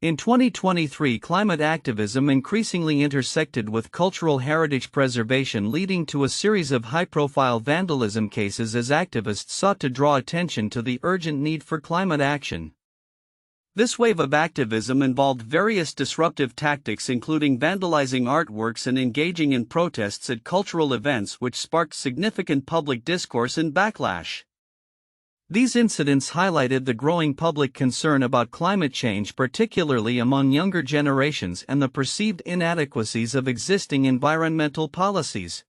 In 2023, climate activism increasingly intersected with cultural heritage preservation, leading to a series of high-profile vandalism cases as activists sought to draw attention to the urgent need for climate action. This wave of activism involved various disruptive tactics, including vandalizing artworks and engaging in protests at cultural events, which sparked significant public discourse and backlash. These incidents highlighted the growing public concern about climate change, particularly among younger generations, and the perceived inadequacies of existing environmental policies.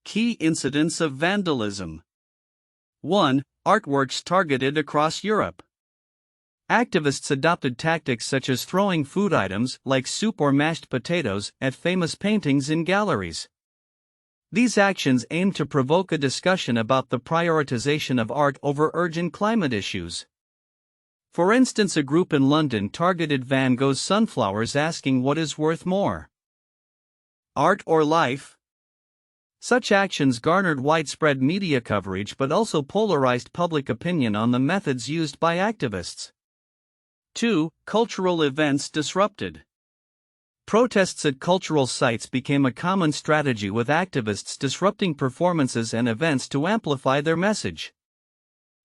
Key incidents of vandalism. 1. Artworks targeted across Europe. Activists adopted tactics such as throwing food items, like soup or mashed potatoes, at famous paintings in galleries. These actions aimed to provoke a discussion about the prioritization of art over urgent climate issues. For instance, a group in London targeted Van Gogh's sunflowers, asking what is worth more, art or life? Such actions garnered widespread media coverage but also polarized public opinion on the methods used by activists. 2. Cultural events disrupted. Protests at cultural sites became a common strategy, with activists disrupting performances and events to amplify their message.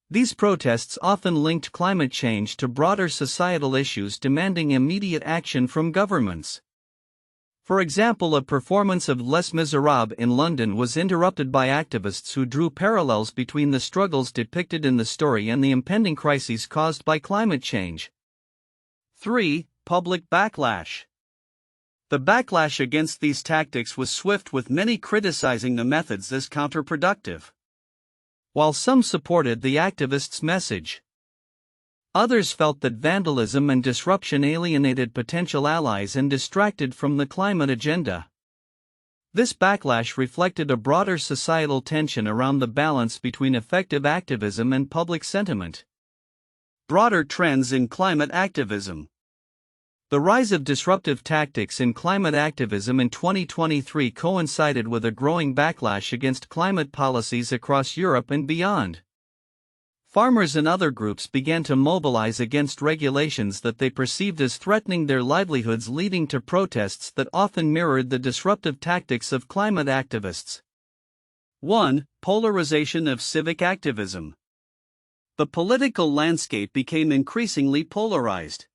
These protests often linked climate change to broader societal issues, demanding immediate action from governments. For example, a performance of Les Misérables in London was interrupted by activists who drew parallels between the struggles depicted in the story and the impending crises caused by climate change. 3. Public backlash. The backlash against these tactics was swift, with many criticizing the methods as counterproductive. While some supported the activists' message, others felt that vandalism and disruption alienated potential allies and distracted from the climate agenda. This backlash reflected a broader societal tension around the balance between effective activism and public sentiment. Broader trends in climate activism. The rise of disruptive tactics in climate activism in 2023 coincided with a growing backlash against climate policies across Europe and beyond. Farmers and other groups began to mobilize against regulations that they perceived as threatening their livelihoods, leading to protests that often mirrored the disruptive tactics of climate activists. 1. Polarization of civic activism. The political landscape became increasingly polarized,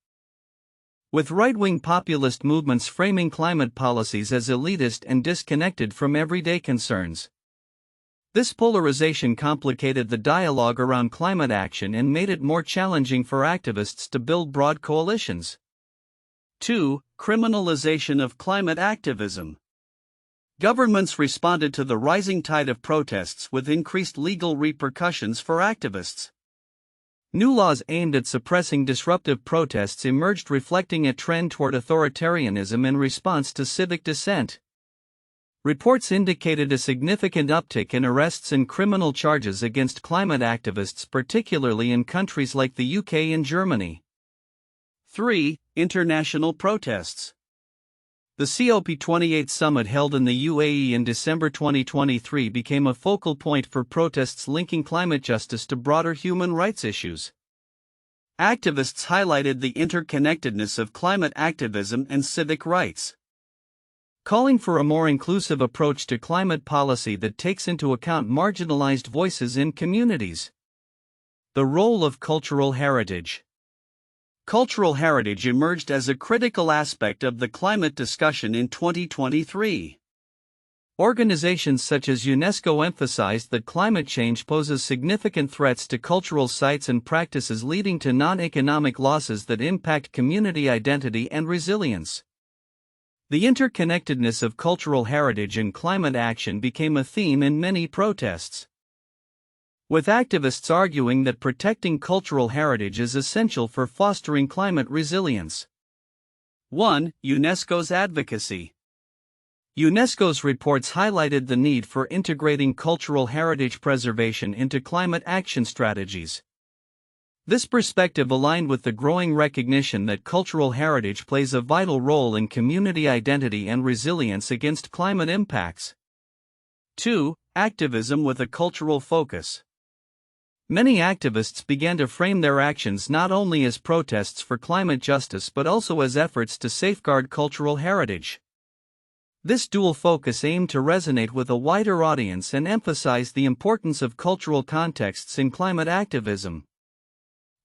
with right-wing populist movements framing climate policies as elitist and disconnected from everyday concerns. This polarization complicated the dialogue around climate action and made it more challenging for activists to build broad coalitions. 2. Criminalization of climate activism. Governments responded to the rising tide of protests with increased legal repercussions for activists. New laws aimed at suppressing disruptive protests emerged, reflecting a trend toward authoritarianism in response to civic dissent. Reports indicated a significant uptick in arrests and criminal charges against climate activists, particularly in countries like the UK and Germany. 3. International protests. The COP28 summit held in the UAE in December 2023 became a focal point for protests linking climate justice to broader human rights issues. Activists highlighted the interconnectedness of climate activism and civic rights, calling for a more inclusive approach to climate policy that takes into account marginalized voices in communities. The role of cultural heritage. Cultural heritage emerged as a critical aspect of the climate discussion in 2023. Organizations such as UNESCO emphasized that climate change poses significant threats to cultural sites and practices, leading to non-economic losses that impact community identity and resilience. The interconnectedness of cultural heritage and climate action became a theme in many protests, with activists arguing that protecting cultural heritage is essential for fostering climate resilience. 1. UNESCO's advocacy. UNESCO's reports highlighted the need for integrating cultural heritage preservation into climate action strategies. This perspective aligned with the growing recognition that cultural heritage plays a vital role in community identity and resilience against climate impacts. 2. Activism with a cultural focus. Many activists began to frame their actions not only as protests for climate justice but also as efforts to safeguard cultural heritage. This dual focus aimed to resonate with a wider audience and emphasize the importance of cultural contexts in climate activism.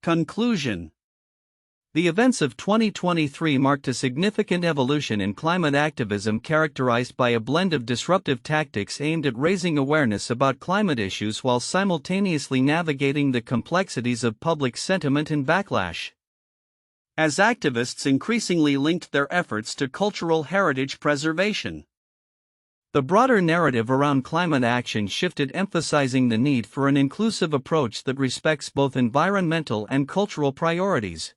Conclusion. The events of 2023 marked a significant evolution in climate activism characterized by a blend of disruptive tactics aimed at raising awareness about climate issues while simultaneously navigating the complexities of public sentiment and backlash. As activists increasingly linked their efforts to cultural heritage preservation, the broader narrative around climate action shifted, emphasizing the need for an inclusive approach that respects both environmental and cultural priorities.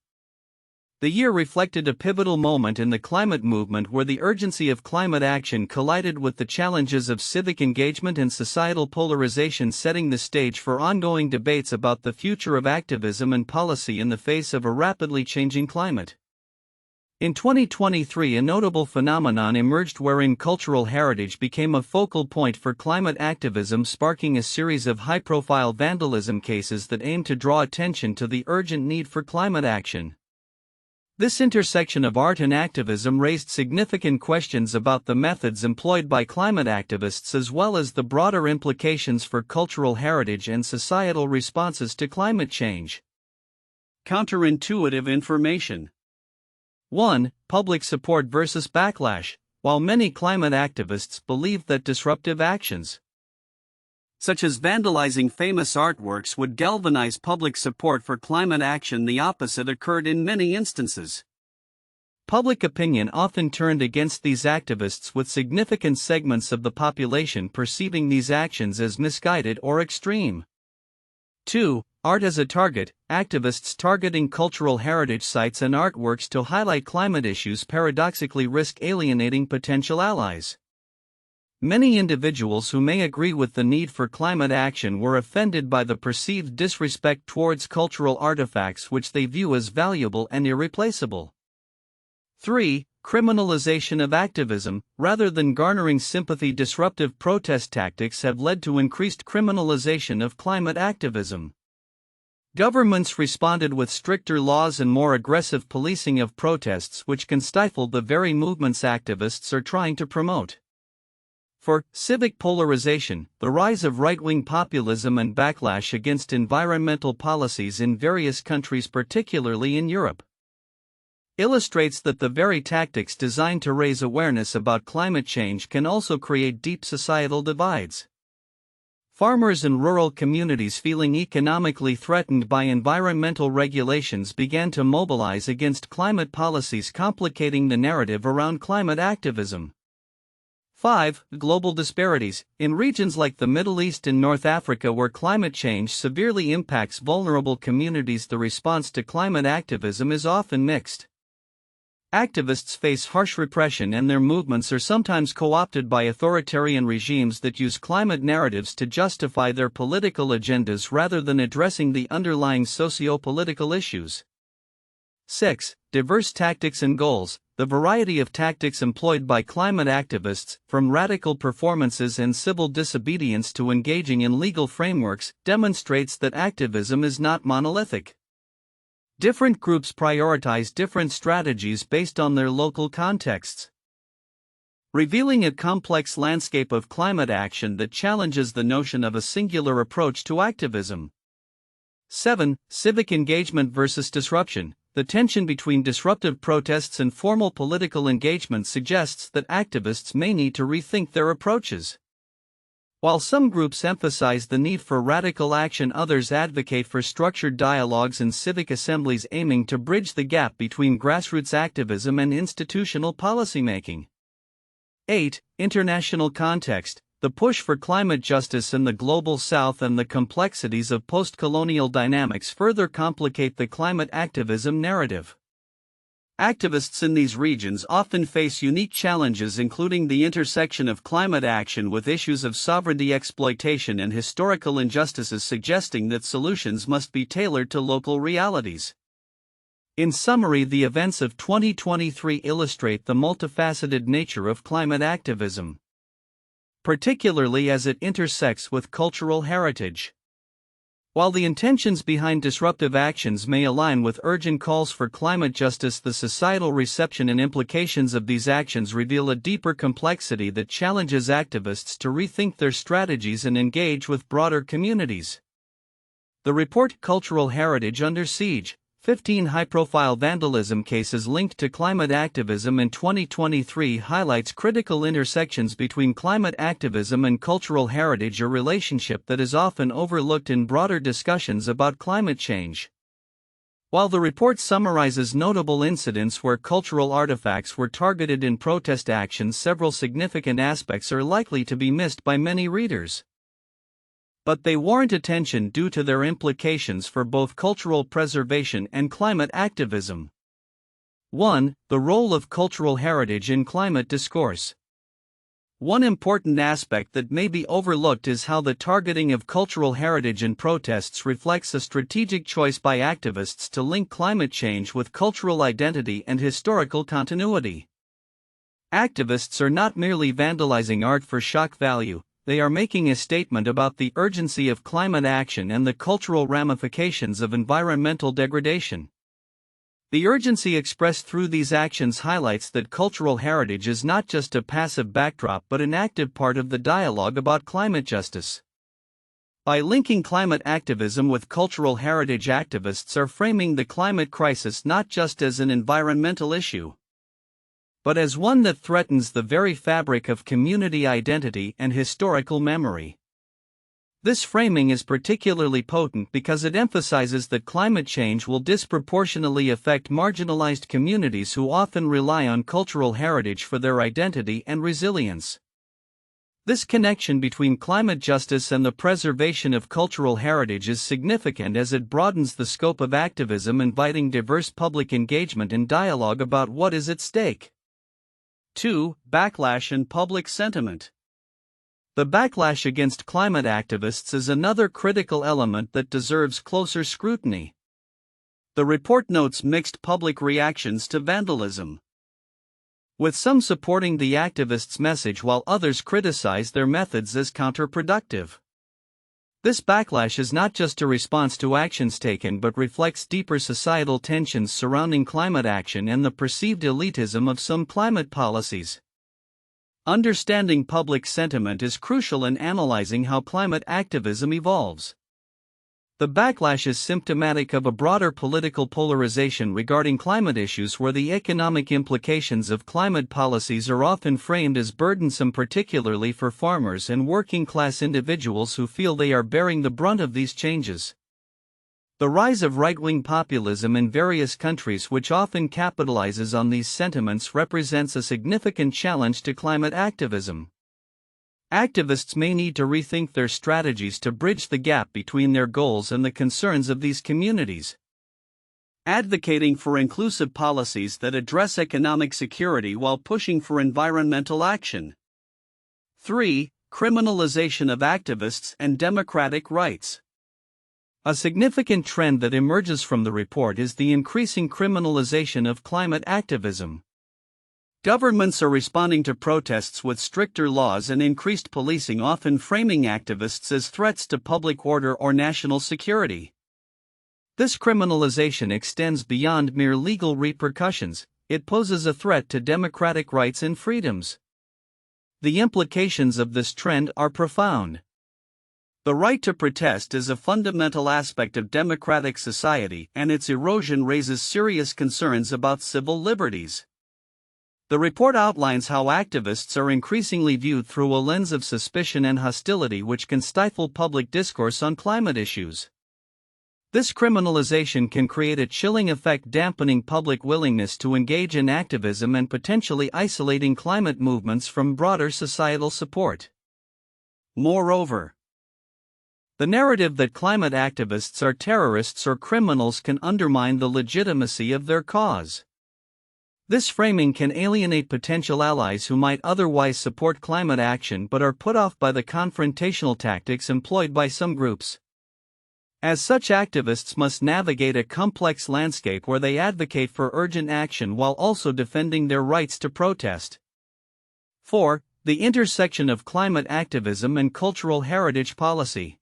The year reflected a pivotal moment in the climate movement where the urgency of climate action collided with the challenges of civic engagement and societal polarization, setting the stage for ongoing debates about the future of activism and policy in the face of a rapidly changing climate. In 2023, a notable phenomenon emerged wherein cultural heritage became a focal point for climate activism, sparking a series of high-profile vandalism cases that aimed to draw attention to the urgent need for climate action. This intersection of art and activism raised significant questions about the methods employed by climate activists as well as the broader implications for cultural heritage and societal responses to climate change. Counterintuitive information. 1. Public support versus backlash. While many climate activists believe that disruptive actions, such as vandalizing famous artworks, would galvanize public support for climate action, the opposite occurred in many instances. Public opinion often turned against these activists, with significant segments of the population perceiving these actions as misguided or extreme. 2. Art as a target. Activists targeting cultural heritage sites and artworks to highlight climate issues paradoxically risk alienating potential allies. Many individuals who may agree with the need for climate action were offended by the perceived disrespect towards cultural artifacts which they view as valuable and irreplaceable. 3. Criminalization of activism. Rather than garnering sympathy, disruptive protest tactics have led to increased criminalization of climate activism. Governments responded with stricter laws and more aggressive policing of protests, which can stifle the very movements activists are trying to promote. 4. Civic polarization. The rise of right-wing populism and backlash against environmental policies in various countries, particularly in Europe, illustrates that the very tactics designed to raise awareness about climate change can also create deep societal divides. Farmers in rural communities feeling economically threatened by environmental regulations began to mobilize against climate policies, complicating the narrative around climate activism. 5. Global disparities. In regions like the Middle East and North Africa where climate change severely impacts vulnerable communities, the response to climate activism is often mixed. Activists face harsh repression and their movements are sometimes co-opted by authoritarian regimes that use climate narratives to justify their political agendas rather than addressing the underlying socio-political issues. 6. Diverse tactics and goals. The variety of tactics employed by climate activists, from radical performances and civil disobedience to engaging in legal frameworks, demonstrates that activism is not monolithic. Different groups prioritize different strategies based on their local contexts, revealing a complex landscape of climate action that challenges the notion of a singular approach to activism. 7. Civic engagement versus disruption. The tension between disruptive protests and formal political engagement suggests that activists may need to rethink their approaches. While some groups emphasize the need for radical action, others advocate for structured dialogues and civic assemblies aiming to bridge the gap between grassroots activism and institutional policymaking. 8. International context. The push for climate justice in the global south and the complexities of post-colonial dynamics further complicate the climate activism narrative. Activists in these regions often face unique challenges, including the intersection of climate action with issues of sovereignty exploitation and historical injustices, suggesting that solutions must be tailored to local realities. In summary, the events of 2023 illustrate the multifaceted nature of climate activism, particularly as it intersects with cultural heritage. While the intentions behind disruptive actions may align with urgent calls for climate justice, the societal reception and implications of these actions reveal a deeper complexity that challenges activists to rethink their strategies and engage with broader communities. The report Cultural Heritage Under Siege: 15 high-profile vandalism cases linked to climate activism in 2023 highlights critical intersections between climate activism and cultural heritage, a relationship that is often overlooked in broader discussions about climate change. While the report summarizes notable incidents where cultural artifacts were targeted in protest actions, several significant aspects are likely to be missed by many readers. But they warrant attention due to their implications for both cultural preservation and climate activism. 1. The role of cultural heritage in climate discourse. One important aspect that may be overlooked is how the targeting of cultural heritage in protests reflects a strategic choice by activists to link climate change with cultural identity and historical continuity. Activists are not merely vandalizing art for shock value. They are making a statement about the urgency of climate action and the cultural ramifications of environmental degradation. The urgency expressed through these actions highlights that cultural heritage is not just a passive backdrop but an active part of the dialogue about climate justice. By linking climate activism with cultural heritage, activists are framing the climate crisis not just as an environmental issue, but as one that threatens the very fabric of community identity and historical memory. This framing is particularly potent because it emphasizes that climate change will disproportionately affect marginalized communities who often rely on cultural heritage for their identity and resilience. This connection between climate justice and the preservation of cultural heritage is significant as it broadens the scope of activism, inviting diverse public engagement and dialogue about what is at stake. 2. Backlash and public sentiment. The backlash against climate activists is another critical element that deserves closer scrutiny. The report notes mixed public reactions to vandalism, with some supporting the activists' message while others criticize their methods as counterproductive. This backlash is not just a response to actions taken but reflects deeper societal tensions surrounding climate action and the perceived elitism of some climate policies. Understanding public sentiment is crucial in analyzing how climate activism evolves. The backlash is symptomatic of a broader political polarization regarding climate issues, where the economic implications of climate policies are often framed as burdensome, particularly for farmers and working-class individuals who feel they are bearing the brunt of these changes. The rise of right-wing populism in various countries, which often capitalizes on these sentiments, represents a significant challenge to climate activism. Activists may need to rethink their strategies to bridge the gap between their goals and the concerns of these communities. Advocating for inclusive policies that address economic security while pushing for environmental action. 3. Criminalization of activists and democratic rights. A significant trend that emerges from the report is the increasing criminalization of climate activism. Governments are responding to protests with stricter laws and increased policing, often framing activists as threats to public order or national security. This criminalization extends beyond mere legal repercussions; it poses a threat to democratic rights and freedoms. The implications of this trend are profound. The right to protest is a fundamental aspect of democratic society, and its erosion raises serious concerns about civil liberties. The report outlines how activists are increasingly viewed through a lens of suspicion and hostility, which can stifle public discourse on climate issues. This criminalization can create a chilling effect, dampening public willingness to engage in activism and potentially isolating climate movements from broader societal support. Moreover, the narrative that climate activists are terrorists or criminals can undermine the legitimacy of their cause. This framing can alienate potential allies who might otherwise support climate action but are put off by the confrontational tactics employed by some groups. As such, activists must navigate a complex landscape where they advocate for urgent action while also defending their rights to protest. 4. The intersection of climate activism and cultural heritage policy.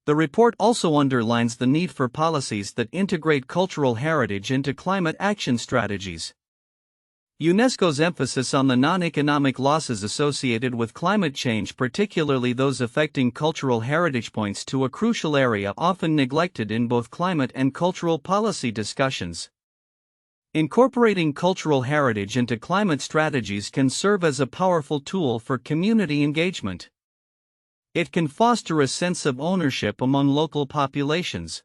The report also underlines the need for policies that integrate cultural heritage into climate action strategies. UNESCO's emphasis on the non-economic losses associated with climate change, particularly those affecting cultural heritage, points to a crucial area often neglected in both climate and cultural policy discussions. Incorporating cultural heritage into climate strategies can serve as a powerful tool for community engagement. It can foster a sense of ownership among local populations,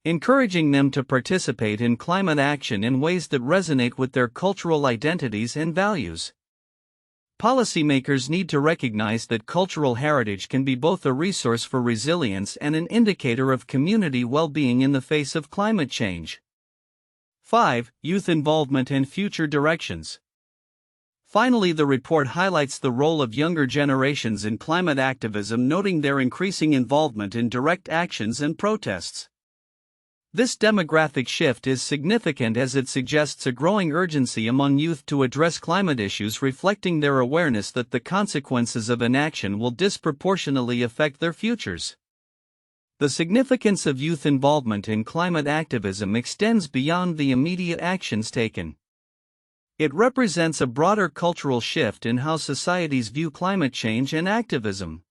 encouraging them to participate in climate action in ways that resonate with their cultural identities and values. Policymakers need to recognize that cultural heritage can be both a resource for resilience and an indicator of community well-being in the face of climate change. 5. Youth involvement and future directions. Finally, the report highlights the role of younger generations in climate activism, noting their increasing involvement in direct actions and protests. This demographic shift is significant as it suggests a growing urgency among youth to address climate issues, reflecting their awareness that the consequences of inaction will disproportionately affect their futures. The significance of youth involvement in climate activism extends beyond the immediate actions taken. It represents a broader cultural shift in how societies view climate change and activism.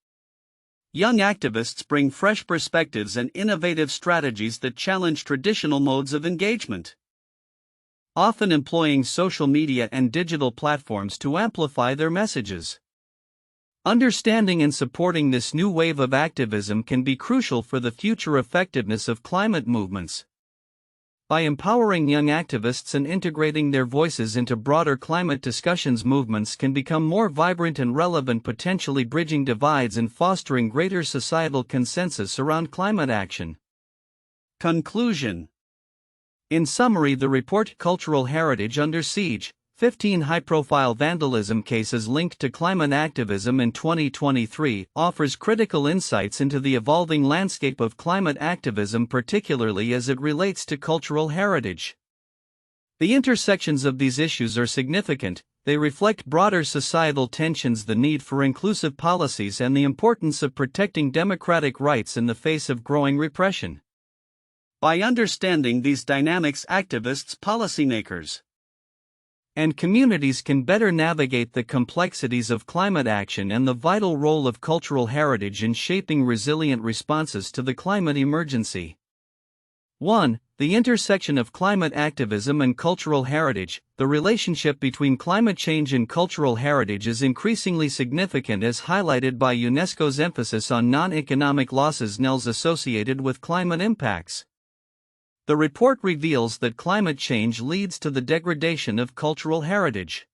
Young activists bring fresh perspectives and innovative strategies that challenge traditional modes of engagement, often employing social media and digital platforms to amplify their messages. Understanding and supporting this new wave of activism can be crucial for the future effectiveness of climate movements. By empowering young activists and integrating their voices into broader climate discussions, movements can become more vibrant and relevant, potentially bridging divides and fostering greater societal consensus around climate action. Conclusion. In summary, the report Cultural Heritage Under Siege: 15 high-profile vandalism cases linked to climate activism in 2023 offers critical insights into the evolving landscape of climate activism, particularly as it relates to cultural heritage. The intersections of these issues are significant. They reflect broader societal tensions, the need for inclusive policies, and the importance of protecting democratic rights in the face of growing repression. By understanding these dynamics, activists, policymakers, and communities can better navigate the complexities of climate action and the vital role of cultural heritage in shaping resilient responses to the climate emergency. 1. The intersection of climate activism and cultural heritage. The relationship between climate change and cultural heritage is increasingly significant, as highlighted by UNESCO's emphasis on non-economic losses associated with climate impacts. The report reveals that climate change leads to the degradation of cultural heritage,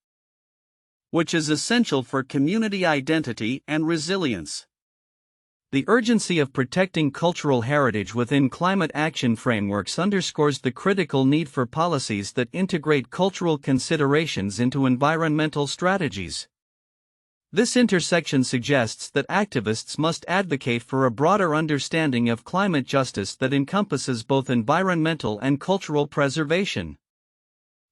which is essential for community identity and resilience. The urgency of protecting cultural heritage within climate action frameworks underscores the critical need for policies that integrate cultural considerations into environmental strategies. This intersection suggests that activists must advocate for a broader understanding of climate justice that encompasses both environmental and cultural preservation.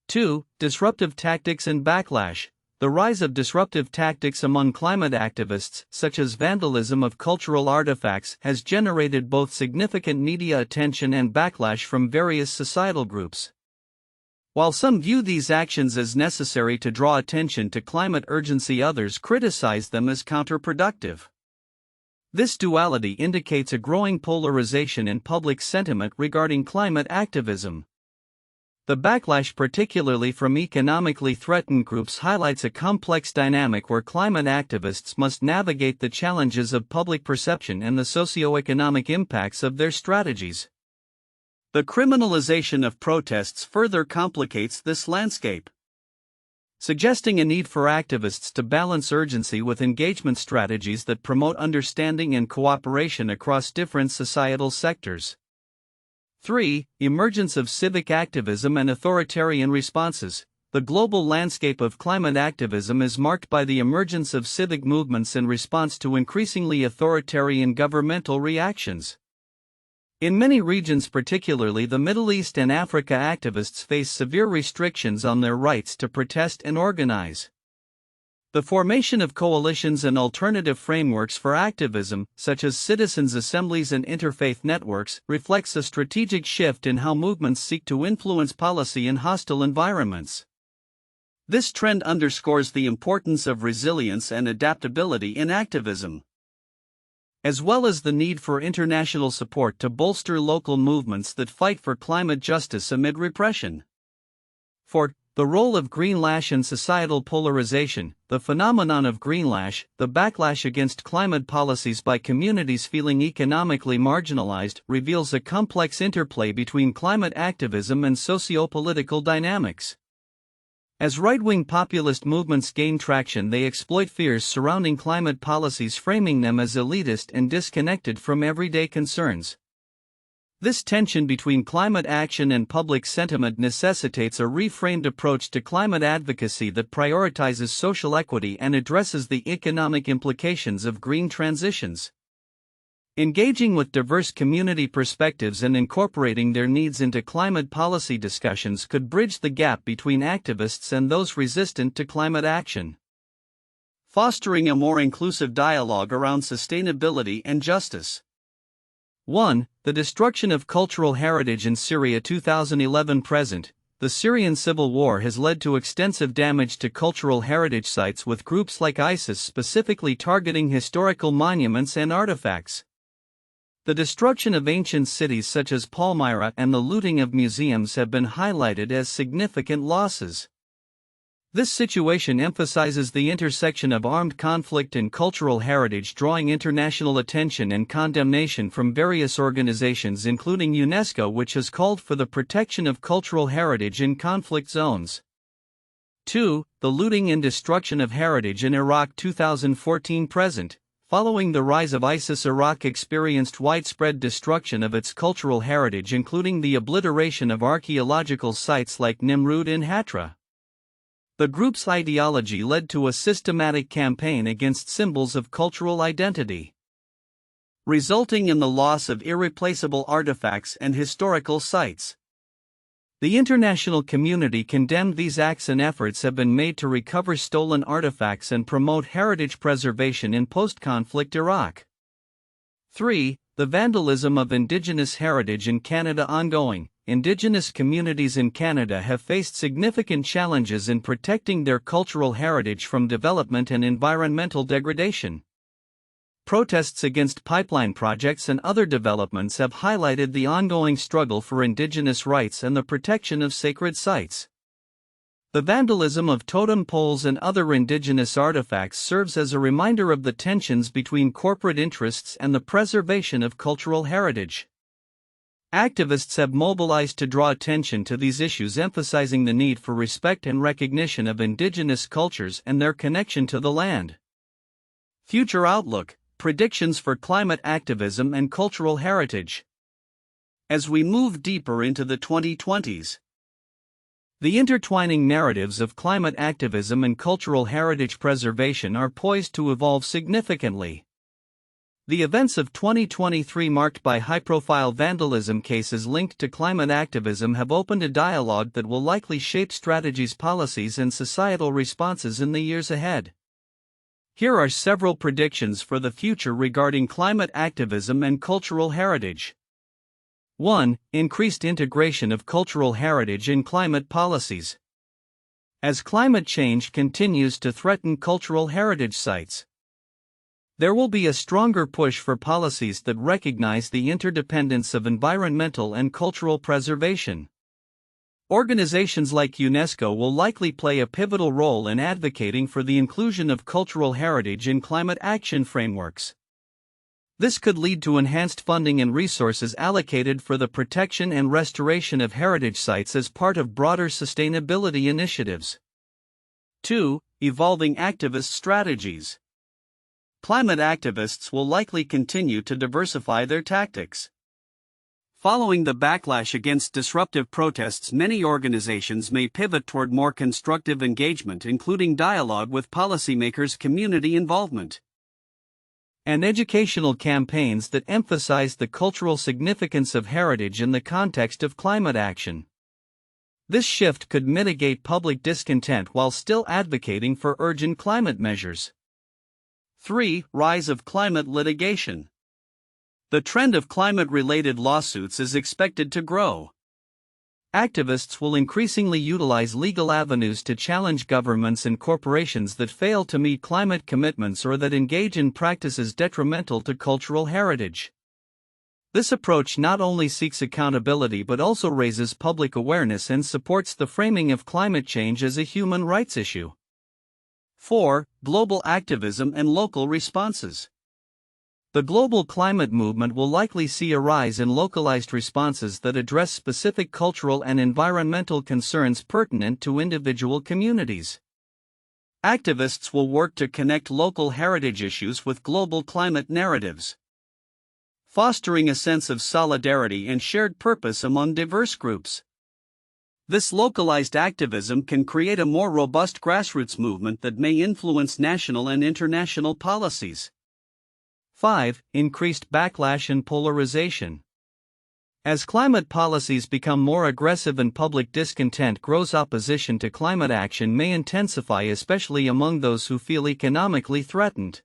2. Disruptive tactics and backlash. The rise of disruptive tactics among climate activists, such as vandalism of cultural artifacts, has generated both significant media attention and backlash from various societal groups. While some view these actions as necessary to draw attention to climate urgency, others criticize them as counterproductive. This duality indicates a growing polarization in public sentiment regarding climate activism. The backlash, particularly from economically threatened groups, highlights a complex dynamic where climate activists must navigate the challenges of public perception and the socio-economic impacts of their strategies. The criminalization of protests further complicates this landscape, suggesting a need for activists to balance urgency with engagement strategies that promote understanding and cooperation across different societal sectors. 3. Emergence of civic activism and authoritarian responses. The global landscape of climate activism is marked by the emergence of civic movements in response to increasingly authoritarian governmental reactions. In many regions, particularly the Middle East and Africa, activists face severe restrictions on their rights to protest and organize. The formation of coalitions and alternative frameworks for activism, such as citizens' assemblies and interfaith networks, reflects a strategic shift in how movements seek to influence policy in hostile environments. This trend underscores the importance of resilience and adaptability in activism, as well as the need for international support to bolster local movements that fight for climate justice amid repression. 4. The role of greenlash in societal polarization. The phenomenon of greenlash, the backlash against climate policies by communities feeling economically marginalized, reveals a complex interplay between climate activism and socio-political dynamics. As right-wing populist movements gain traction, they exploit fears surrounding climate policies, framing them as elitist and disconnected from everyday concerns. This tension between climate action and public sentiment necessitates a reframed approach to climate advocacy that prioritizes social equity and addresses the economic implications of green transitions. Engaging with diverse community perspectives and incorporating their needs into climate policy discussions could bridge the gap between activists and those resistant to climate action, fostering a more inclusive dialogue around sustainability and justice. 1. The destruction of cultural heritage in Syria. 2011-present. The Syrian civil war has led to extensive damage to cultural heritage sites, with groups like ISIS specifically targeting historical monuments and artifacts. The destruction of ancient cities such as Palmyra and the looting of museums have been highlighted as significant losses. This situation emphasizes the intersection of armed conflict and cultural heritage, drawing international attention and condemnation from various organizations including UNESCO, which has called for the protection of cultural heritage in conflict zones. 2. The looting and destruction of heritage in Iraq. 2014-present. Following the rise of ISIS, Iraq experienced widespread destruction of its cultural heritage, including the obliteration of archaeological sites like Nimrud in Hatra. The group's ideology led to a systematic campaign against symbols of cultural identity, resulting in the loss of irreplaceable artifacts and historical sites. The international community condemned these acts, and efforts have been made to recover stolen artifacts and promote heritage preservation in post-conflict Iraq. 3. The vandalism of Indigenous heritage in Canada ongoing. Indigenous communities in Canada have faced significant challenges in protecting their cultural heritage from development and environmental degradation. Protests against pipeline projects and other developments have highlighted the ongoing struggle for Indigenous rights and the protection of sacred sites. The vandalism of totem poles and other Indigenous artifacts serves as a reminder of the tensions between corporate interests and the preservation of cultural heritage. Activists have mobilized to draw attention to these issues, emphasizing the need for respect and recognition of Indigenous cultures and their connection to the land. Future outlook. Predictions for climate activism and cultural heritage. As we move deeper into the 2020s, the intertwining narratives of climate activism and cultural heritage preservation are poised to evolve significantly. The events of 2023, marked by high-profile vandalism cases linked to climate activism, have opened a dialogue that will likely shape strategies, policies, and societal responses in the years ahead. Here are several predictions for the future regarding climate activism and cultural heritage. 1. Increased integration of cultural heritage in climate policies. As climate change continues to threaten cultural heritage sites, there will be a stronger push for policies that recognize the interdependence of environmental and cultural preservation. Organizations like UNESCO will likely play a pivotal role in advocating for the inclusion of cultural heritage in climate action frameworks. This could lead to enhanced funding and resources allocated for the protection and restoration of heritage sites as part of broader sustainability initiatives. 2. Evolving activist strategies. Climate activists will likely continue to diversify their tactics. Following the backlash against disruptive protests, many organizations may pivot toward more constructive engagement, including dialogue with policymakers, community involvement, and educational campaigns that emphasize the cultural significance of heritage in the context of climate action. This shift could mitigate public discontent while still advocating for urgent climate measures. 3. Rise of climate litigation. The trend of climate-related lawsuits is expected to grow. Activists will increasingly utilize legal avenues to challenge governments and corporations that fail to meet climate commitments or that engage in practices detrimental to cultural heritage. This approach not only seeks accountability but also raises public awareness and supports the framing of climate change as a human rights issue. 4. Global activism and local responses. The global climate movement will likely see a rise in localized responses that address specific cultural and environmental concerns pertinent to individual communities. Activists will work to connect local heritage issues with global climate narratives, fostering a sense of solidarity and shared purpose among diverse groups. This localized activism can create a more robust grassroots movement that may influence national and international policies. 5. Increased backlash and polarization. As climate policies become more aggressive and public discontent grows, opposition to climate action may intensify, especially among those who feel economically threatened.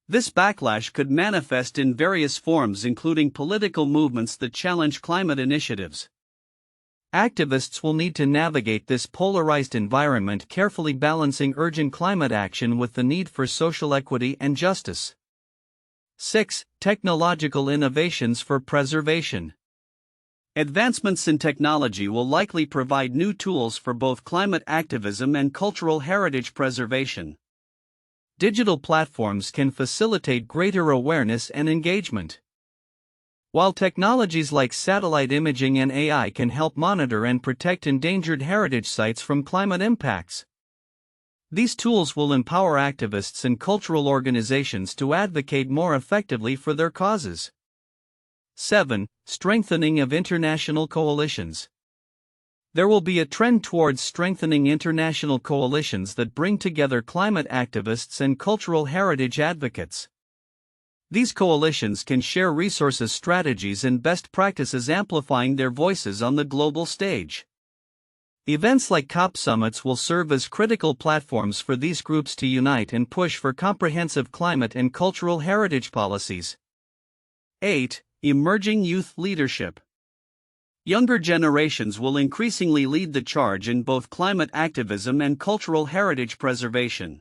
This backlash could manifest in various forms, including political movements that challenge climate initiatives. Activists will need to navigate this polarized environment, carefully balancing urgent climate action with the need for social equity and justice. 6. Technological innovations for preservation. Advancements in technology will likely provide new tools for both climate activism and cultural heritage preservation. Digital platforms can facilitate greater awareness and engagement, while technologies like satellite imaging and AI can help monitor and protect endangered heritage sites from climate impacts. These tools will empower activists and cultural organizations to advocate more effectively for their causes. 7. Strengthening of international coalitions. There will be a trend towards strengthening international coalitions that bring together climate activists and cultural heritage advocates. These coalitions can share resources, strategies, and best practices, amplifying their voices on the global stage. Events like COP summits will serve as critical platforms for these groups to unite and push for comprehensive climate and cultural heritage policies. 8. Emerging youth leadership. Younger generations will increasingly lead the charge in both climate activism and cultural heritage preservation.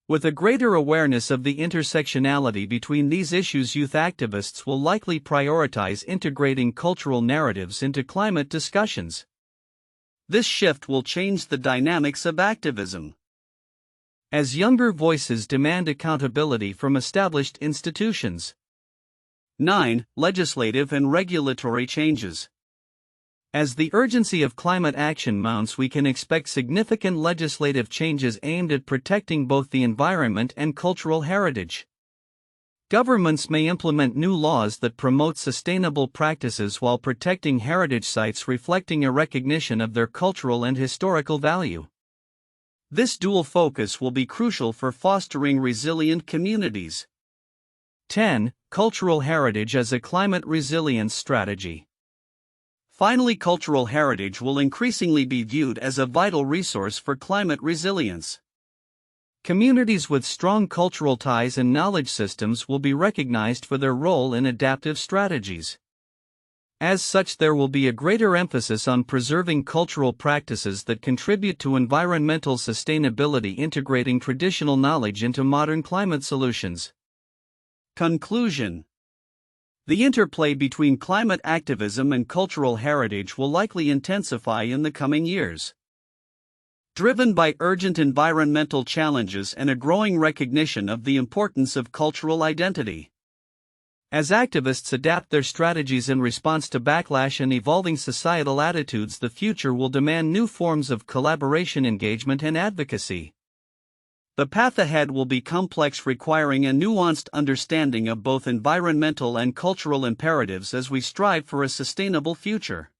With a greater awareness of the intersectionality between these issues, youth activists will likely prioritize integrating cultural narratives into climate discussions. This shift will change the dynamics of activism, as younger voices demand accountability from established institutions. 9. Legislative and regulatory changes. As the urgency of climate action mounts, we can expect significant legislative changes aimed at protecting both the environment and cultural heritage. Governments may implement new laws that promote sustainable practices while protecting heritage sites, reflecting a recognition of their cultural and historical value. This dual focus will be crucial for fostering resilient communities. 10. Cultural heritage as a climate resilience strategy. Finally, cultural heritage will increasingly be viewed as a vital resource for climate resilience. Communities with strong cultural ties and knowledge systems will be recognized for their role in adaptive strategies. As such, there will be a greater emphasis on preserving cultural practices that contribute to environmental sustainability, integrating traditional knowledge into modern climate solutions. Conclusion. The interplay between climate activism and cultural heritage will likely intensify in the coming years. Driven by urgent environmental challenges and a growing recognition of the importance of cultural identity. As activists adapt their strategies in response to backlash and evolving societal attitudes, the future will demand new forms of collaboration, engagement, and advocacy. The path ahead will be complex, requiring a nuanced understanding of both environmental and cultural imperatives as we strive for a sustainable future.